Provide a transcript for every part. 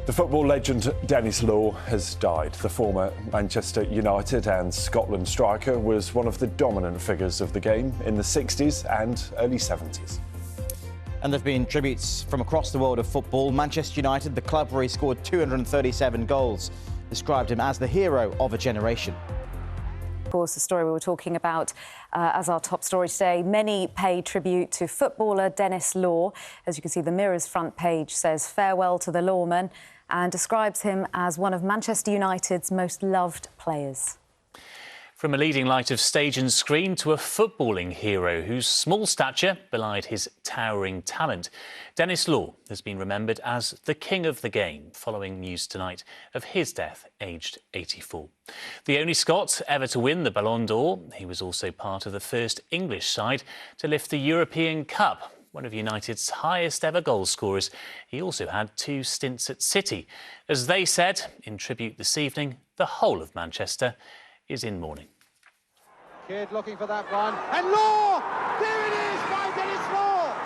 The football legend Denis Law has died. The former Manchester United and Scotland striker was one of the dominant figures of the game in the 60s and early 70s. And there have been tributes from across the world of football. Manchester United, the club where he scored 237 goals, described him as the hero of a generation. Of course, the story we were talking about as our top story today. Many pay tribute to footballer Denis Law. As you can see, the Mirror's front page says farewell to the Lawman and describes him as one of Manchester United's most loved players. From a leading light of stage and screen to a footballing hero whose small stature belied his towering talent, Denis Law has been remembered as the king of the game, following news tonight of his death, aged 84. The only Scot ever to win the Ballon d'Or, he was also part of the first English side to lift the European Cup. One of United's highest ever goal scorers, he also had 2 stints at City. As they said in tribute this evening, the whole of Manchester is in mourning. Kid looking for that one, and Law! There it is by Denis Law!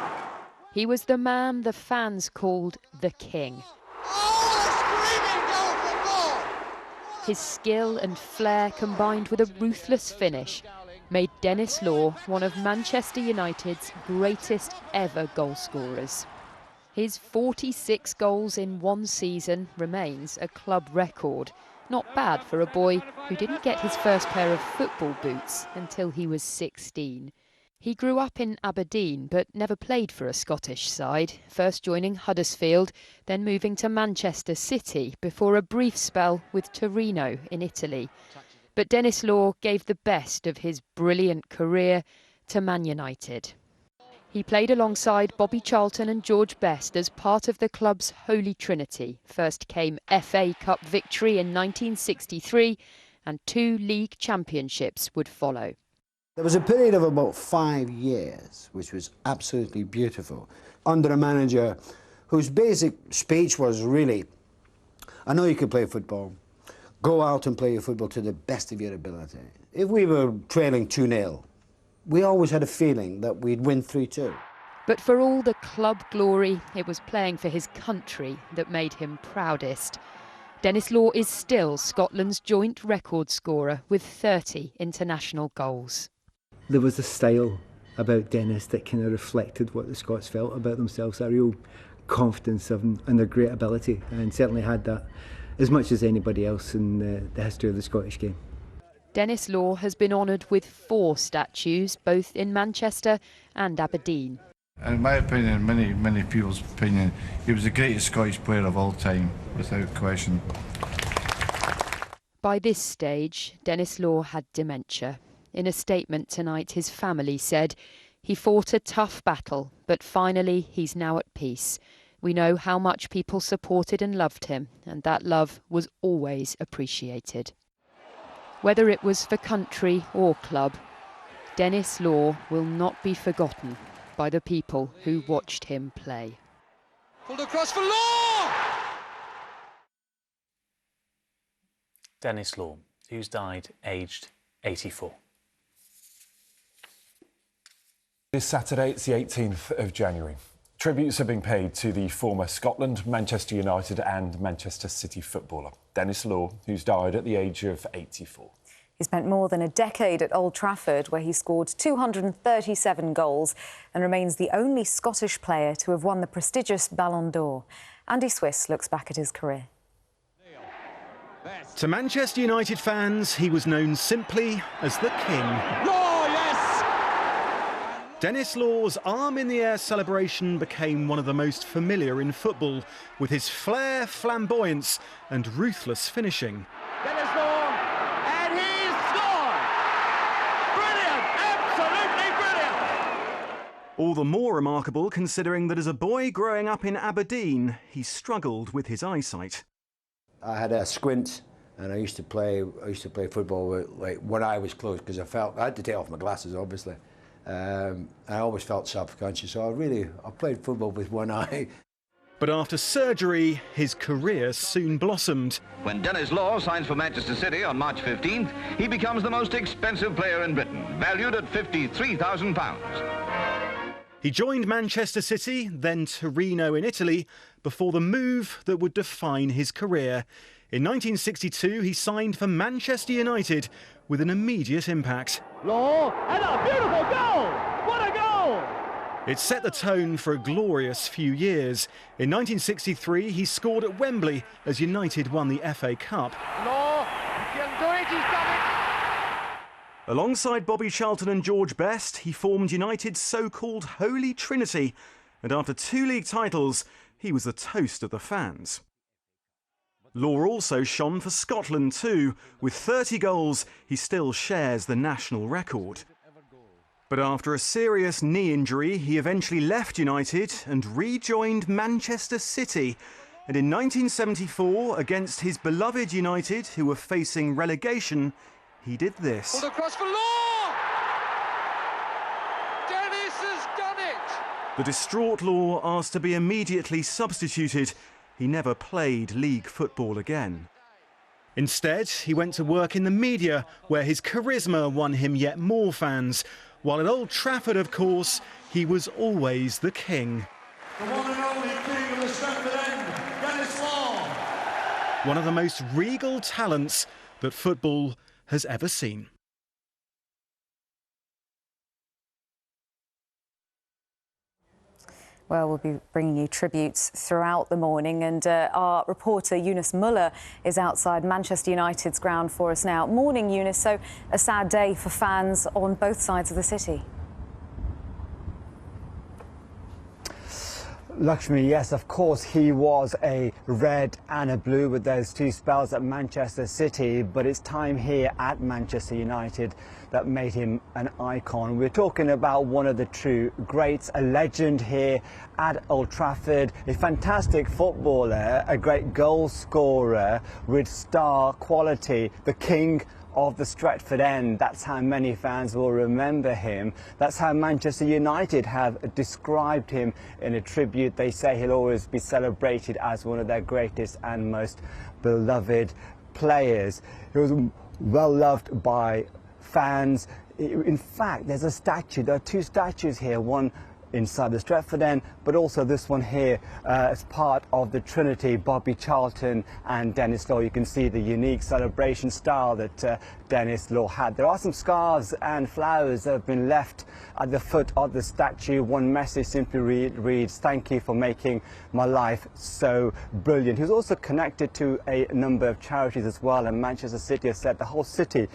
He was the man the fans called the King. Oh, a screaming goal for Law! His skill and flair combined with a ruthless finish made Denis Law one of Manchester United's greatest ever goal scorers. His 46 goals in one season remains a club record. Not bad for a boy who didn't get his first pair of football boots until he was 16. He grew up in Aberdeen but never played for a Scottish side, first joining Huddersfield, then moving to Manchester City before a brief spell with Torino in Italy. But Denis Law gave the best of his brilliant career to Man United. He played alongside Bobby Charlton and George Best as part of the club's Holy Trinity. First came FA Cup victory in 1963 and 2 league championships would follow. There was a period of about 5 years which was absolutely beautiful under a manager whose basic speech was really, I know you can play football, go out and play your football to the best of your ability. If we were trailing 2-0, we always had a feeling that we'd win 3-2. But for all the club glory, it was playing for his country that made him proudest. Denis Law is still Scotland's joint record scorer with 30 international goals. There was a style about Denis that kind of reflected what the Scots felt about themselves, a real confidence of him and their great ability, and certainly had that as much as anybody else in the history of the Scottish game. Denis Law has been honoured with 4 statues, both in Manchester and Aberdeen. In my opinion, many people's opinion, he was the greatest Scottish player of all time, without question. By this stage, Denis Law had dementia. In a statement tonight, his family said, "He fought a tough battle, but finally he's now at peace. We know how much people supported and loved him, and that love was always appreciated." Whether it was for country or club, Denis Law will not be forgotten by the people who watched him play. Pulled across for Law! Denis Law, who's died aged 84. This Saturday, it's the 18th of January. Tributes are being paid to the former Scotland, Manchester United and Manchester City footballer, Denis Law, who's died at the age of 84. He spent more than a decade at Old Trafford, where he scored 237 goals and remains the only Scottish player to have won the prestigious Ballon d'Or. Andy Swiss looks back at his career. To Manchester United fans, he was known simply as the King. Law, yes! Denis Law's arm in the air celebration became one of the most familiar in football, with his flair, flamboyance and ruthless finishing. Denis Law, and he's scored! Brilliant, absolutely brilliant! All the more remarkable considering that as a boy growing up in Aberdeen, he struggled with his eyesight. I had a squint, and I used to play football with, like, when I was close, because I had to take off my glasses, obviously. I always felt self-conscious, so I played football with one eye. But after surgery, his career soon blossomed. When Denis Law signs for Manchester City on March 15th, he becomes the most expensive player in Britain, valued at £53,000. He joined Manchester City, then Torino in Italy, before the move that would define his career. In 1962, he signed for Manchester United with an immediate impact. Law, and a beautiful goal! What a goal! It set the tone for a glorious few years. In 1963, he scored at Wembley as United won the FA Cup. Law, he can do it, he's done it! Alongside Bobby Charlton and George Best, he formed United's so-called Holy Trinity. And after 2 league titles, he was the toast of the fans. Law also shone for Scotland too. With 30 goals, he still shares the national record. But after a serious knee injury, he eventually left United and rejoined Manchester City. And in 1974, against his beloved United, who were facing relegation, he did this. Pulled across for Law! Dennis has done it! The distraught Law asked to be immediately substituted. He never played league football again. Instead, he went to work in the media, where his charisma won him yet more fans. While at Old Trafford, of course, he was always the king. The one and only king of the Stratford End, Denis Law! One of the most regal talents that football has ever seen. Well, we'll be bringing you tributes throughout the morning, and our reporter Eunice Muller is outside Manchester United's ground for us now. Morning, Eunice. So, a sad day for fans on both sides of the city. Lakshmi, yes, of course, he was a red and a blue with those 2 spells at Manchester City, but it's time here at Manchester United that made him an icon. We're talking about one of the true greats, a legend here at Old Trafford, a fantastic footballer, a great goal scorer with star quality, the king of the Stratford End. That's how many fans will remember him. That's how Manchester United have described him in a tribute. They say he'll always be celebrated as one of their greatest and most beloved players. He was well loved by fans. In fact, there's a statue. There are 2 statues here, one inside the Stratford End, but also this one here as part of the Trinity, Bobby Charlton and Denis Law. You can see the unique celebration style that Denis Law had. There are some scarves and flowers that have been left at the foot of the statue. One message simply reads, "Thank you for making my life so brilliant." He was also connected to a number of charities as well, and Manchester City has said the whole city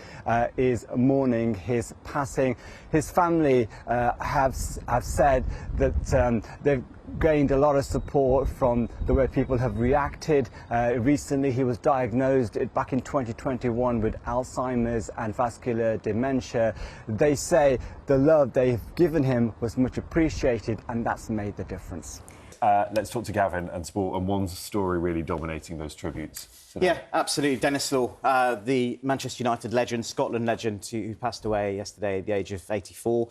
is mourning his passing. His family have said that they've gained a lot of support from the way people have reacted. Recently he was diagnosed back in 2021 with Alzheimer's and vascular dementia. They say the love they've given him was much appreciated, and that's made the difference. Let's talk to Gavin and sport, and one story really dominating those tributes today. Yeah, absolutely. Denis Law, the Manchester United legend, Scotland legend, who passed away yesterday at the age of 84.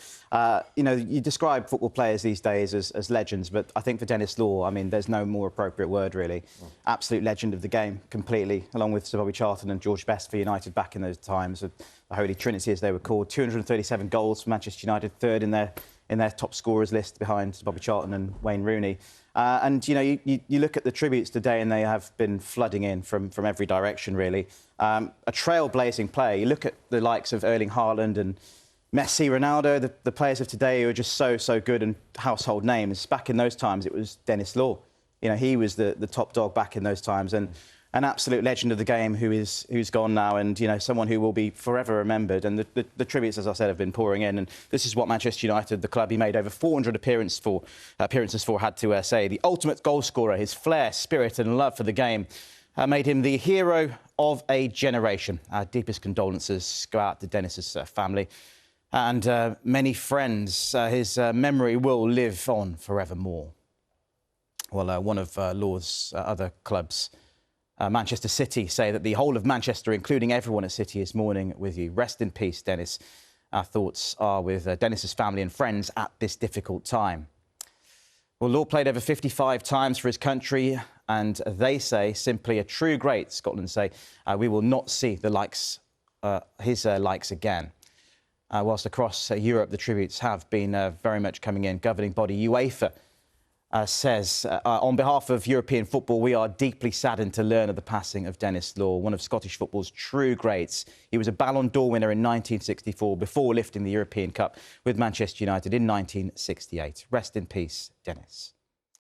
You know, you describe football players these days as legends, but I think for Denis Law, I mean, there's no more appropriate word, really. Absolute legend of the game, completely, along with Sir Bobby Charlton and George Best for United back in those times, the Holy Trinity, as they were called. 237 goals for Manchester United, third in their top scorers list behind Bobby Charlton and Wayne Rooney. And, you know, you look at the tributes today and they have been flooding in from every direction, really. A trailblazing player. You look at the likes of Erling Haaland and Messi, Ronaldo, the players of today who are just so good and household names. Back in those times, it was Denis Law. You know, he was the top dog back in those times, and an absolute legend of the game who's gone now, and, you know, someone who will be forever remembered. And the tributes, as I said, have been pouring in, and this is what Manchester United, the club he made over 400 appearances for, had to say. The ultimate goal scorer, his flair, spirit and love for the game made him the hero of a generation. Our deepest condolences go out to Denis's family and many friends. His memory will live on forevermore. Well, one of Law's other clubs, Manchester City, say that the whole of Manchester, including everyone at City, is mourning with you. Rest in peace, Denis. Our thoughts are with Denis's family and friends at this difficult time. Well, Law played over 55 times for his country, and they say simply a true great. Scotland say we will not see the likes, his likes again. whilst across Europe the tributes have been very much coming in. Governing body UEFA says, on behalf of European football, we are deeply saddened to learn of the passing of Denis Law, one of Scottish football's true greats. He was a Ballon d'Or winner in 1964 before lifting the European Cup with Manchester United in 1968. Rest in peace, Denis.